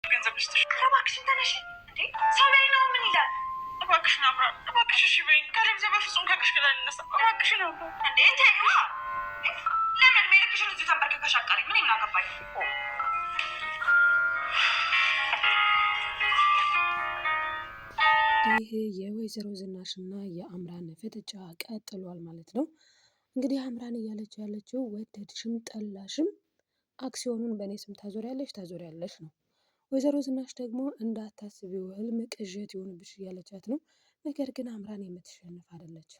ገንዘብ ልስጥሽ። እባክሽን ተነሽ እንዴ! ሰው ላይ ነው ምን ይላል? እባክሽን አብራ፣ እባክሽ እሺ በይኝ። ካለበለዚያ በፍጹም ከቅሽ ጋር አልነሳም። እባክሽን አብራ። እንዴ ተይዋ። ለምን እድሜ ልክሽን እዚሁ ተንበርክከሽ አትቀሪ? ምን እናገባኝ? ይህ የወይዘሮ ዝናሽና የአምራን ፍጥጫ ቀጥሏል ማለት ነው። እንግዲህ አምራን እያለች ያለችው ወደድሽም ጠላሽም አክሲዮኑን በእኔ ስም ታዞሪያለሽ ነው። ወይዘሮ ዝናሽ ደግሞ እንዳታስቢው ህልም ቅዠት ይሆንብሽ እያለቻት ነው። ነገር ግን አምራን የምትሸንፍ አይደለች።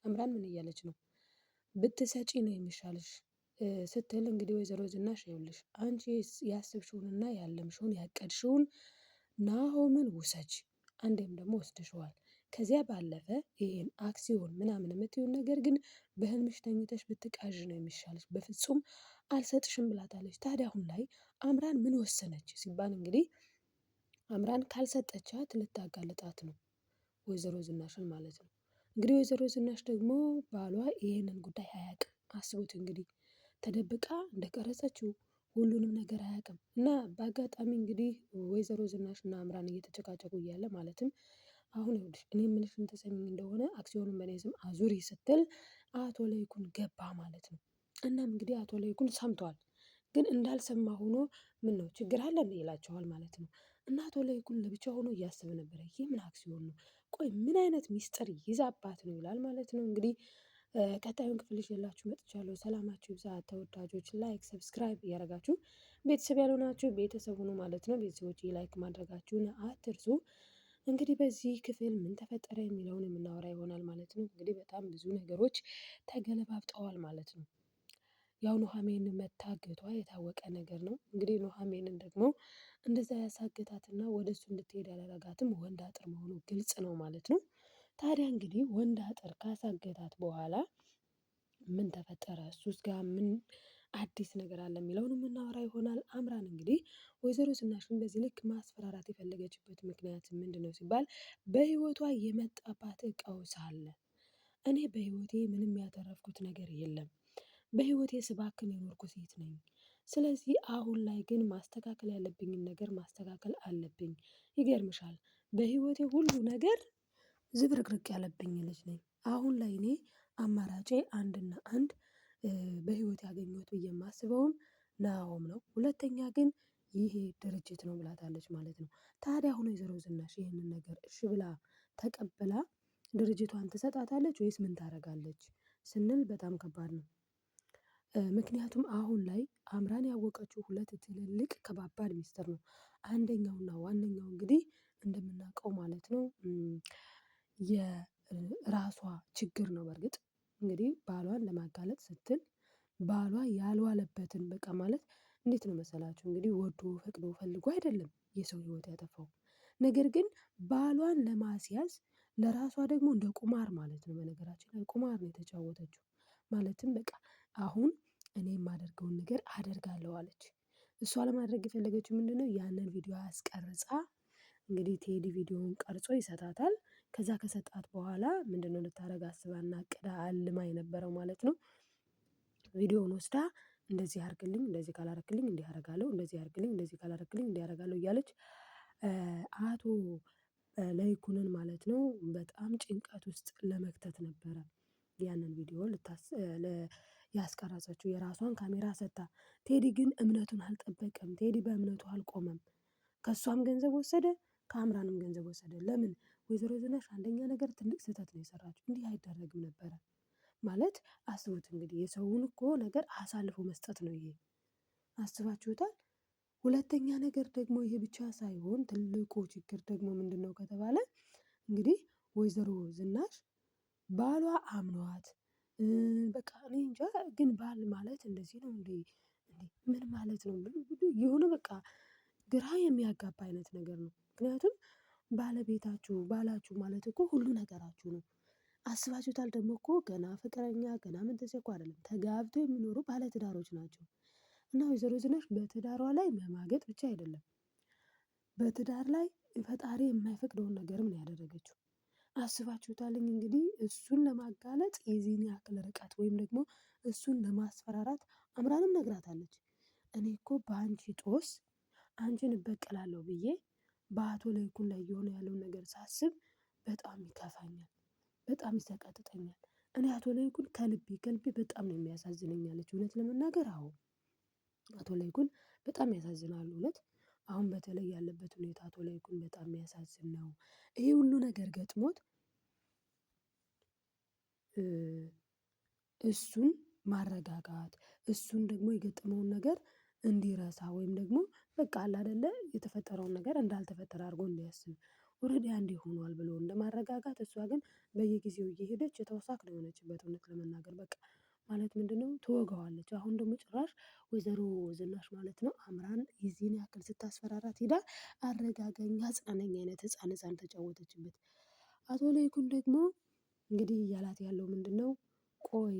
አምራን ምን እያለች ነው? ብትሰጪ ነው የሚሻልሽ ስትል እንግዲህ ወይዘሮ ዝናሽ ይኸውልሽ አንቺ ያስብሽውንና ያለምሽውን ያቀድሽውን ናሆምን ውሰጅ፣ አንዴም ደግሞ ወስደሽዋል። ከዚያ ባለፈ ይሄን አክሲዮን ምናምን የምትይውን ነገር ግን በህልምሽ ተኝተሽ ብትቃዥ ነው የሚሻልሽ፣ በፍጹም አልሰጥሽም ብላታለች። ታዲያ አሁን ላይ አምራን ምን ወሰነች ሲባል እንግዲህ አምራን ካልሰጠቻት ልታጋልጣት ነው ወይዘሮ ዝናሽን ማለት ነው። እንግዲህ ወይዘሮ ዝናሽ ደግሞ ባሏ ይሄንን ጉዳይ አያውቅም። አስቡት እንግዲህ ተደብቃ እንደቀረጸችው ሁሉንም ነገር አያውቅም። እና በአጋጣሚ እንግዲህ ወይዘሮ ዝናሽ እና አምራን እየተጨቃጨቁ እያለ ማለትም አሁን ይኸውልሽ እኔ የምልሽን ትሰሚኝ እንደሆነ አክሲዮኑን በእኔ ስም አዙሪ ስትል አቶ ለይኩን ገባ ማለት ነው። እናም እንግዲህ አቶ ለይኩን ሰምቷል፣ ግን እንዳልሰማ ሆኖ ምን ነው ችግር አለ እንዴ ይላቸዋል ማለት ነው። እና አቶ ለይኩን ለብቻ ሆኖ እያሰበ ነበረ። ይህ ምን አክሲዮን ነው? ቆይ ምን አይነት ሚስጥር ይዛባት ነው ይላል ማለት ነው። እንግዲህ ቀጣዩን ክፍል ይዤላችሁ መጥቻለሁ። ሰላማችሁ ይብዛ ተወዳጆች። ላይክ ሰብስክራይብ እያደረጋችሁ ቤተሰብ ያልሆናችሁ ቤተሰብ ሁኑ ማለት ነው። ቤተሰቦች ላይክ ማድረጋችሁን አትርሱ። እንግዲህ በዚህ ክፍል ምን ተፈጠረ የሚለውን የምናወራ ይሆናል ማለት ነው። እንግዲህ በጣም ብዙ ነገሮች ተገለባብጠዋል ማለት ነው። ያው ኑሐሚን መታገቷ የታወቀ ነገር ነው። እንግዲህ ኑሐሚንን ደግሞ እንደዛ ያሳገታትና ወደ እሱ እንድትሄድ ያደረጋትም ወንድ አጥር መሆኑ ግልጽ ነው ማለት ነው። ታዲያ እንግዲህ ወንድ አጥር ካሳገታት በኋላ ምን ተፈጠረ፣ እሱስ ጋር ምን አዲስ ነገር አለ የሚለውን የምናወራ ይሆናል። አምራን እንግዲህ ወይዘሮ ዝናሽን በዚህ ልክ ማስፈራራት የፈለገችበት ምክንያት ምንድን ነው ሲባል በህይወቷ የመጣባት ቀውስ አለ። እኔ በህይወቴ ምንም ያተረፍኩት ነገር የለም። በህይወቴ ስባክን የኖርኩ ሴት ነኝ። ስለዚህ አሁን ላይ ግን ማስተካከል ያለብኝን ነገር ማስተካከል አለብኝ። ይገርምሻል፣ በህይወቴ ሁሉ ነገር ዝብርቅርቅ ያለብኝ ልጅ ነኝ። አሁን ላይ እኔ አማራጬ አንድና አንድ በህይወት ያገኘሁት ብዬ የማስበውም ናሆም ነው። ሁለተኛ ግን ይሄ ድርጅት ነው ብላታለች ማለት ነው። ታዲያ አሁን ወይዘሮ ዝናሽ ይህንን ነገር እሺ ብላ ተቀብላ ድርጅቷን ትሰጣታለች ወይስ ምን ታደርጋለች ስንል በጣም ከባድ ነው። ምክንያቱም አሁን ላይ አምራን ያወቀችው ሁለት ትልልቅ ከባባድ ሚስጥር ነው። አንደኛውና ዋነኛው እንግዲህ እንደምናውቀው ማለት ነው የራሷ ችግር ነው። በእርግጥ እንግዲህ ባሏን ለማጋለጥ ስትል ባሏ ያልዋለበትን በቃ ማለት እንዴት ነው መሰላችሁ እንግዲህ ወዶ ፈቅዶ ፈልጎ አይደለም የሰው ህይወት ያጠፋው። ነገር ግን ባሏን ለማስያዝ ለራሷ ደግሞ እንደ ቁማር ማለት ነው። በነገራችን ላይ ቁማር ነው የተጫወተችው። ማለትም በቃ አሁን እኔ የማደርገውን ነገር አደርጋለሁ አለች። እሷ ለማድረግ የፈለገችው ምንድነው? ያንን ቪዲዮ አስቀርጻ እንግዲህ ቴዲ ቪዲዮውን ቀርጾ ይሰጣታል። ከዛ ከሰጣት በኋላ ምንድነው ልታደርግ አስባና አቅዳ አልማ የነበረው ማለት ነው። ቪዲዮውን ወስዳ እንደዚህ አድርግልኝ፣ እንደዚህ ካላረክልኝ እንዲህ አደርጋለሁ፣ እንደዚህ አድርግልኝ፣ እንደዚህ ካላረክልኝ እንዲህ አደርጋለሁ እያለች አቶ ለይኩንን ማለት ነው በጣም ጭንቀት ውስጥ ለመክተት ነበረ ያንን ቪዲዮ ያስቀረጸችው የራሷን ካሜራ ሰጥታ። ቴዲ ግን እምነቱን አልጠበቀም። ቴዲ በእምነቱ አልቆመም። ከእሷም ገንዘብ ወሰደ፣ ከአምራንም ገንዘብ ወሰደ። ለምን? ወይዘሮ ዝናሽ አንደኛ ነገር ትልቅ ስህተት ነው የሰራችው። እንዲህ አይደረግም ነበረ ማለት አስቡት እንግዲህ የሰውን እኮ ነገር አሳልፎ መስጠት ነው ይሄ። አስባችሁታል? ሁለተኛ ነገር ደግሞ ይሄ ብቻ ሳይሆን ትልቁ ችግር ደግሞ ምንድን ነው ከተባለ እንግዲህ ወይዘሮ ዝናሽ ባሏ አምኗት በቃ እኔ እንጃ ግን ባል ማለት እንደዚህ ነው እንዴ? ምን ማለት ነው? የሆነ በቃ ግራ የሚያጋባ አይነት ነገር ነው። ምክንያቱም ባለቤታችሁ ባላችሁ ማለት እኮ ሁሉ ነገራችሁ ነው። አስባችሁታል? ደግሞ እኮ ገና ፍቅረኛ ገና ምን ተሰኳ አይደለም ተጋብቶ የሚኖሩ ባለትዳሮች ናቸው። እና ወይዘሮ ዝናሽ በትዳሯ ላይ መማገጥ ብቻ አይደለም፣ በትዳር ላይ ፈጣሪ የማይፈቅደውን ነገርም ነው ያደረገችው። አስባችሁታልኝ እንግዲህ እሱን ለማጋለጥ የዚህን ያክል ርቀት ወይም ደግሞ እሱን ለማስፈራራት አምራንም ነግራታለች። እኔ እኮ በአንቺ ጦስ አንቺን እበቀላለሁ ብዬ በአቶ ለይኩን ላይ እየሆነ ያለውን ነገር ሳስብ በጣም ይከፋኛል፣ በጣም ይሰቀጥጠኛል። እኔ አቶ ለይኩን ከልቤ በጣም ነው የሚያሳዝነኝ አለች። እውነት ለመናገር አዎ አቶ ለይኩን በጣም ያሳዝናሉ። እውነት አሁን በተለይ ያለበት ሁኔታ አቶ ለይኩን በጣም የሚያሳዝን ነው። ይሄ ሁሉ ነገር ገጥሞት እሱን ማረጋጋት፣ እሱን ደግሞ የገጠመውን ነገር እንዲረሳ ወይም ደግሞ በቃ አለ አይደለ የተፈጠረውን ነገር እንዳልተፈጠረ አድርጎ እንዲያስብ ኦልሬዲ አንዴ ሆኗል ብሎ እንደማረጋጋት፣ እሷ ግን በየጊዜው እየሄደች የተወሳክ ነው የሆነችበት። እውነት ለመናገር በቃ ማለት ምንድነው ትወጋዋለች። አሁን ደግሞ ጭራሽ ወይዘሮ ዝናሽ ማለት ነው አምራን የዚህን ያክል ስታስፈራራት ሄዳ አረጋጋኝ፣ አጽናነኝ አይነት ህፃን ተጫወተችበት። አቶ ለይኩን ደግሞ እንግዲህ እያላት ያለው ምንድነው? ቆይ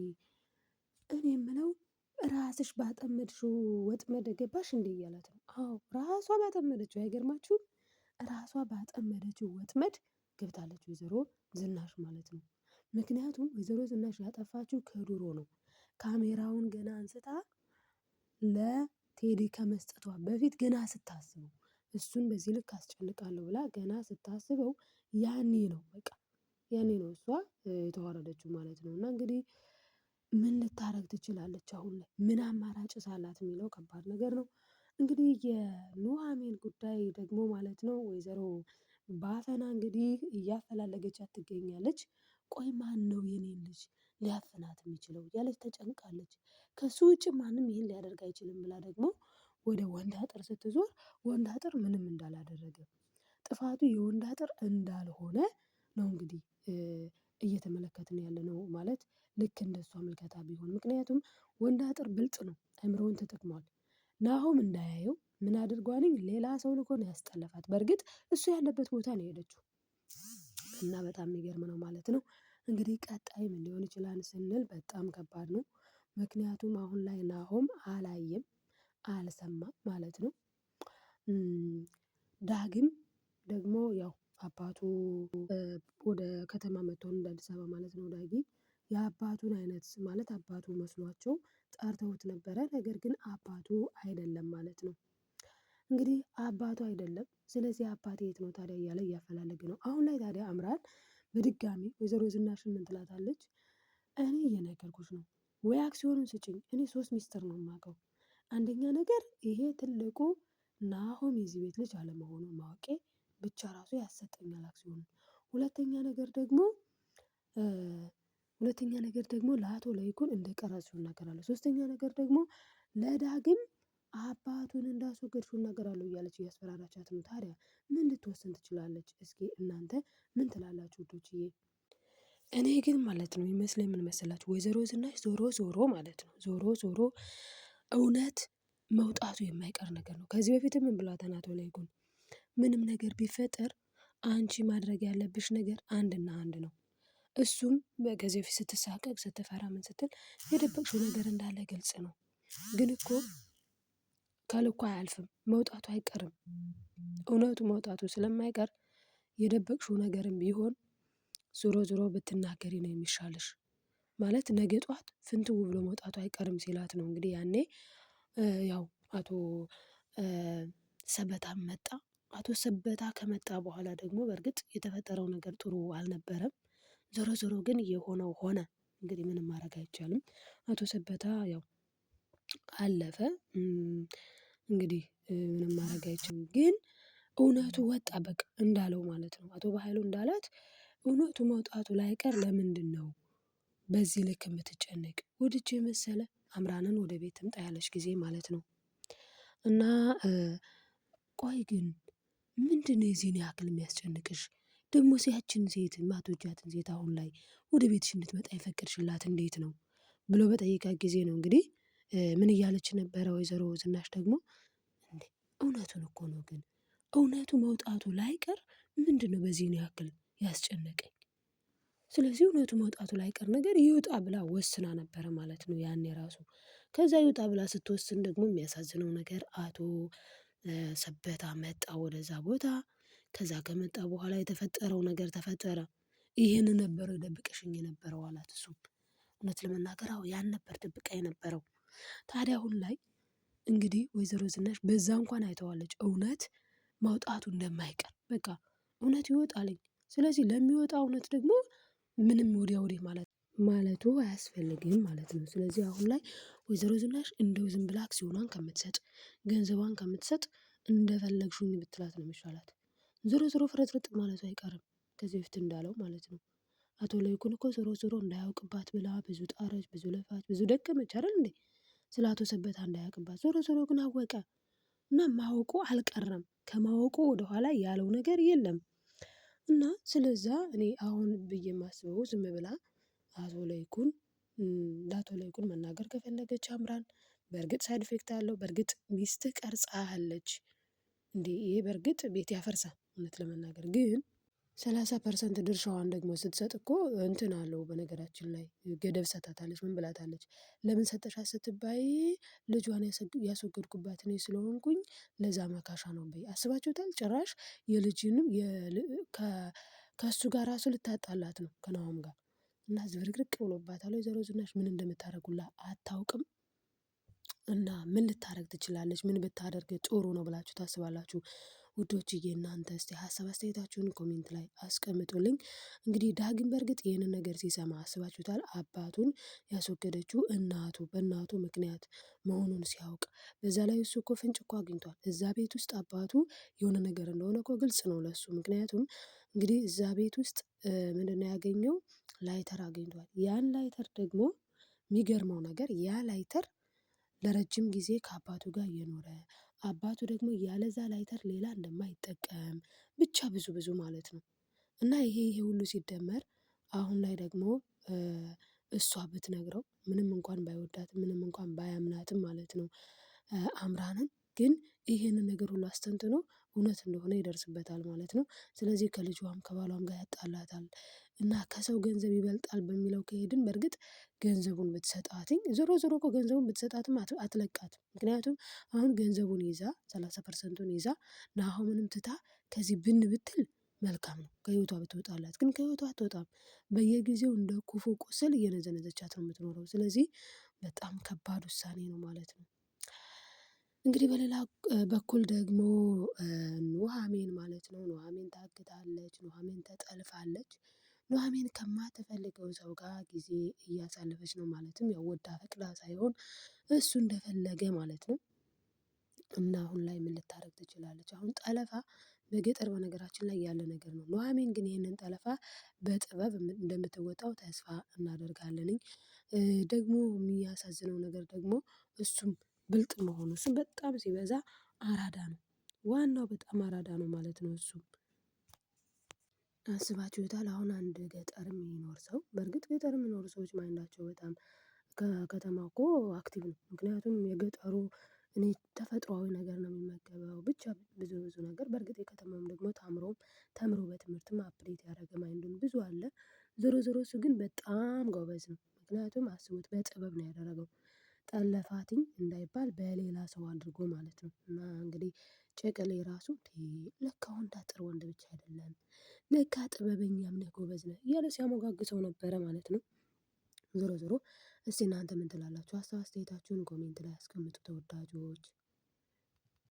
እኔ የምለው ራስሽ ባጠመድሽው ወጥመድ ገባሽ እንዴ እያላት ነው። አዎ ራሷ ባጠመደችው አይገርማችሁም? ራሷ ባጠመደችው ወጥመድ ገብታለች ወይዘሮ ዝናሽ ማለት ነው። ምክንያቱም ወይዘሮ ዝናሽ ያጠፋችው ከድሮ ነው። ካሜራውን ገና አንስታ ለቴዲ ከመስጠቷ በፊት ገና ስታስበው እሱን በዚህ ልክ አስጨንቃለሁ ብላ ገና ስታስበው ያኔ ነው በቃ ያኔ ነው እሷ የተዋረደችው ማለት ነው። እና እንግዲህ ምን ልታረግ ትችላለች? አሁን ላይ ምን አማራጭ ሳላት የሚለው ከባድ ነገር ነው። እንግዲህ የኑሐሚን ጉዳይ ደግሞ ማለት ነው ወይዘሮ ባፈና እንግዲህ እያፈላለገቻት ትገኛለች። ቆይ ማን ነው የኔን ልጅ ሊያፍናት የሚችለው እያለች ተጨንቃለች። ከሱ ውጭ ማንም ይህን ሊያደርግ አይችልም ብላ ደግሞ ወደ ወንድ አጥር ስትዞር ወንድ አጥር ምንም እንዳላደረገ ጥፋቱ የወንድ አጥር እንዳልሆነ ነው እንግዲህ እየተመለከትን ያለነው ማለት ልክ እንደሷ ምልከታ ቢሆን ምክንያቱም ወንድ አጥር ብልጥ ነው፣ አእምሮውን ተጠቅሟል። ናሆም እንዳያየው ምን አድርጓንኝ ሌላ ሰው ልኮ ነው ያስጠለፋት። በእርግጥ እሱ ያለበት ቦታ ነው የሄደችው እና በጣም የሚገርም ነው ማለት ነው። እንግዲህ ቀጣይ ምን ሊሆን ይችላል ስንል በጣም ከባድ ነው። ምክንያቱም አሁን ላይ ናሆም አላየም አልሰማም ማለት ነው። ዳግም ደግሞ ያው አባቱ ወደ ከተማ መጥቶ እንደ አዲስ አበባ ማለት ነው ዳጊ የአባቱን አይነት ማለት አባቱ መስሏቸው ጠርተውት ነበረ። ነገር ግን አባቱ አይደለም ማለት ነው። እንግዲህ አባቱ አይደለም። ስለዚህ አባቴ የት ነው ታዲያ እያለ እያፈላለገ ነው። አሁን ላይ ታዲያ አምራን በድጋሚ ወይዘሮ ዝናሽን ምን ትላታለች? እኔ እየነገርኩሽ ነው ወይ አክሲዮኑን ስጭኝ። እኔ 3 ሚስጥር ነው የማውቀው። አንደኛ ነገር ይሄ ትልቁ ናሆም የዚህ ቤት ልጅ አለመሆኑን ማወቄ ብቻ ራሱ ያሰጠኛል አክሲዮኑን። ሁለተኛ ነገር ደግሞ ለአቶ ለይኩን እንደቀረጽሽው እናገራለሁ። ሶስተኛ ነገር ደግሞ ለዳግም አባቱን እንዳስወገድሽው እናገራለሁ እያለች እያስፈራራቻት ነው። ታዲያ ምን ልትወስን ትችላለች? እስኪ እናንተ ምን ትላላችሁ ውዶችዬ? እኔ ግን ማለት ነው የሚመስለኝ ምን መሰላችሁ? ወይዘሮ ዝናሽ ዞሮ ማለት ነው ዞሮ እውነት መውጣቱ የማይቀር ነገር ነው። ከዚህ በፊትም ምን ብሏታል አቶ ለይኩን? ምንም ነገር ቢፈጠር አንቺ ማድረግ ያለብሽ ነገር አንድና አንድ ነው። እሱም ከዚህ በፊት ስትሳቀቅ ስትፈራ ምን ስትል የደበቅሽው ነገር እንዳለ ግልጽ ነው። ግን እኮ ከልኩ አያልፍም፣ መውጣቱ አይቀርም። እውነቱ መውጣቱ ስለማይቀር የደበቅሽው ነገርም ቢሆን ዞሮ ብትናገሪ ነው የሚሻልሽ። ማለት ነገ ጧት ፍንትው ብሎ መውጣቱ አይቀርም ሲላት ነው እንግዲህ ያኔ ያው አቶ ሰበታ መጣ። አቶ ሰበታ ከመጣ በኋላ ደግሞ በእርግጥ የተፈጠረው ነገር ጥሩ አልነበረም። ዞሮ ግን የሆነው ሆነ። እንግዲህ ምንም ማድረግ አይቻልም። አቶ ሰበታ ያው አለፈ። እንግዲህ ምንም ማድረግ አይቻልም። ግን እውነቱ ወጣ በቃ እንዳለው ማለት ነው። አቶ በሃይሉ እንዳላት እውነቱ መውጣቱ ላይቀር ለምንድነው በዚህ ልክ የምትጨነቅ? ወድጄ መሰለ አምራንን ወደ ቤት ትምጣ ያለች ጊዜ ማለት ነው። እና ቆይ ግን ምንድነው የዚህን ያክል የሚያስጨንቅሽ? ደግሞ ያችን ሴት ማትወጃትን ሴት አሁን ላይ ወደ ቤትሽ እንድትመጣ የፈቀድሽላት እንዴት ነው ብሎ በጠየቃት ጊዜ ነው እንግዲህ ምን እያለች ነበረ ወይዘሮ ዝናሽ ደግሞ እንዴ እውነቱን እኮ ነው። ግን እውነቱ መውጣቱ ላይቀር ምንድነው በዚህን ያክል ያስጨነቀኝ? ስለዚህ እውነቱ መውጣቱ ላይቀር ነገር ይውጣ ብላ ወስና ነበረ ማለት ነው ያኔ ራሱ። ከዛ ይውጣ ብላ ስትወስን ደግሞ የሚያሳዝነው ነገር አቶ ሰበታ መጣ ወደዛ ቦታ። ከዛ ከመጣ በኋላ የተፈጠረው ነገር ተፈጠረ። ይሄን ነበር ደብቀሽኝ የነበረው አላት። እሱም እውነት ለመናገር አዎ ያን ነበር ደብቃ የነበረው። ታዲያ አሁን ላይ እንግዲህ ወይዘሮ ዝናሽ በዛ እንኳን አይተዋለች እውነት ማውጣቱ እንደማይቀር በቃ እውነት ይወጣልኝ። ስለዚህ ለሚወጣ እውነት ደግሞ ምንም ወዲያ ወዲህ ማለቱ አያስፈልግም ማለት ነው። ስለዚህ አሁን ላይ ወይዘሮ ዝናሽ እንደው ዝም ብላ አክሲዮኗን ከምትሰጥ ገንዘቧን ከምትሰጥ እንደፈለግሽኝ ብትላት ነው የሚሻላት። ዞሮ ዞሮ ፍርጥርጥ ማለቱ አይቀርም ከዚህ በፊት እንዳለው ማለት ነው። አቶ ለይኩን እኮ ዞሮ ዞሮ እንዳያውቅባት ብላ ብዙ ጣረች፣ ብዙ ለፋች፣ ብዙ ደከመች አይደል እንዴ? ስለ አቶ ሰበታ እንዳያውቅባት። ዞሮ ዞሮ ግን አወቀ እና ማወቁ አልቀረም። ከማወቁ ወደኋላ ያለው ነገር የለም። እና ስለዛ እኔ አሁን ብዬ የማስበው ዝም ብላ አቶ ለይኩን ለአቶ ለይኩን መናገር ከፈለገች አምራን በእርግጥ ሳይድ ኢፌክት አለው። በእርግጥ ሚስትህ ቀርጻሃለች እንዴ? ይሄ በእርግጥ ቤት ያፈርሳል። እውነት ለመናገር ግን 30% ድርሻዋን ደግሞ ስትሰጥ እኮ እንትን አለው። በነገራችን ላይ ገደብ ሰታታለች። ምን ብላታለች? ለምን ሰጠሻት ስትባይ ልጇን ያስወገድኩባት እኔ ስለሆንኩኝ ለዛ መካሻ ነው በይ። አስባችሁታል? ጭራሽ የልጅንም ከእሱ ጋር ራሱ ልታጣላት ነው ከናሆም ጋር እና ዝብርቅርቅ ብሎባታል። ወይዘሮ ዝናሽ ምን እንደምታደርጉላ አታውቅም። እና ምን ልታደርግ ትችላለች? ምን ብታደርግ ጥሩ ነው ብላችሁ ታስባላችሁ? ውዶችዬ እናንተ እስቲ ሀሳብ አስተያየታችሁን ኮሜንት ላይ አስቀምጡልኝ። እንግዲህ ዳግም በእርግጥ ይህንን ነገር ሲሰማ አስባችሁታል? አባቱን ያስወገደችው በእናቱ ምክንያት መሆኑን ሲያውቅ፣ በዛ ላይ እሱ እኮ ፍንጭ እኮ አግኝቷል። እዛ ቤት ውስጥ አባቱ የሆነ ነገር እንደሆነ እኮ ግልጽ ነው ለሱ። ምክንያቱም እንግዲህ እዛ ቤት ውስጥ ምንድነው ያገኘው? ላይተር አግኝቷል። ያን ላይተር ደግሞ የሚገርመው ነገር ያ ላይተር ለረጅም ጊዜ ከአባቱ ጋር እየኖረ አባቱ ደግሞ ያለዛ ላይተር ሌላ እንደማይጠቀም ብቻ ብዙ ብዙ ማለት ነው። እና ይሄ ሁሉ ሲደመር አሁን ላይ ደግሞ እሷ ብትነግረው ምንም እንኳን ባይወዳትም ምንም እንኳን ባያምናትም ማለት ነው አምራንን ግን ይሄንን ነገር ሁሉ አስተንትኖ እውነት እንደሆነ ይደርስበታል ማለት ነው። ስለዚህ ከልጇም ከባሏም ጋር ያጣላታል። እና ከሰው ገንዘብ ይበልጣል በሚለው ከሄድን በእርግጥ ገንዘቡን ብትሰጣትኝ ዞሮ ዞሮ እኮ ገንዘቡን ብትሰጣትም አትለቃትም። ምክንያቱም አሁን ገንዘቡን ይዛ 30%ን ይዛ ናሆምንም ትታ ከዚህ ብን ብትል መልካም ነው፣ ከህይወቷ ብትወጣላት። ግን ከህይወቷ አትወጣም። በየጊዜው እንደ ክፉ ቁስል እየነዘነዘቻት ነው የምትኖረው። ስለዚህ በጣም ከባድ ውሳኔ ነው ማለት ነው። እንግዲህ በሌላ በኩል ደግሞ ኑሃሚን ማለት ነው ኑሃሚን ታግታለች፣ ኑሃሚን ተጠልፋለች። ኑሃሚን ከማትፈልገው ሰው ጋር ጊዜ እያሳለፈች ነው። ማለትም ያው ወዳ ፈቅዳ ሳይሆን እሱ እንደፈለገ ማለት ነው። እና አሁን ላይ ምን ልታደርግ ትችላለች? አሁን ጠለፋ በገጠር በነገራችን ላይ ያለ ነገር ነው። ኑሃሚን ግን ይህንን ጠለፋ በጥበብ እንደምትወጣው ተስፋ እናደርጋለንኝ። ደግሞ የሚያሳዝነው ነገር ደግሞ እሱም ብልጥ መሆኑ፣ እሱም በጣም ሲበዛ አራዳ ነው። ዋናው በጣም አራዳ ነው ማለት ነው። እሱም አስባችሁታል? አሁን አንድ ገጠር የሚኖር ሰው በእርግጥ ገጠር የሚኖሩ ሰዎች ማይንዳቸው በጣም ከከተማ እኮ አክቲቭ ነው። ምክንያቱም የገጠሩ እኔ ተፈጥሯዊ ነገር ነው የሚመገበው ብቻ ብዙ ብዙ ነገር። በእርግጥ የከተማውም ደግሞ ተምሮ በትምህርትም አፕዴት ያደረገ ማይንዱን ብዙ አለ። ዞሮ ዞሮ እሱ ግን በጣም ጎበዝ ነው። ምክንያቱም አስቡት በጥበብ ነው ያደረገው። ጠለፋትኝ እንዳይባል በሌላ ሰው አድርጎ ማለት ነው። እና እንግዲህ ጨቅሌ ራሱ ለካ ወንድ አጥር ወንድ ብቻ አይደለም፣ ለካ ጥበበኛም ነህ ጎበዝ ነህ እያለ ሲያሞጋግሰው ነበረ ማለት ነው። ዞሮ ዞሮ እስቲ እናንተ ምን ትላላችሁ? ሀሳብ አስተያየታችሁን ኮሜንት ላይ አስቀምጡ ተወዳጆች።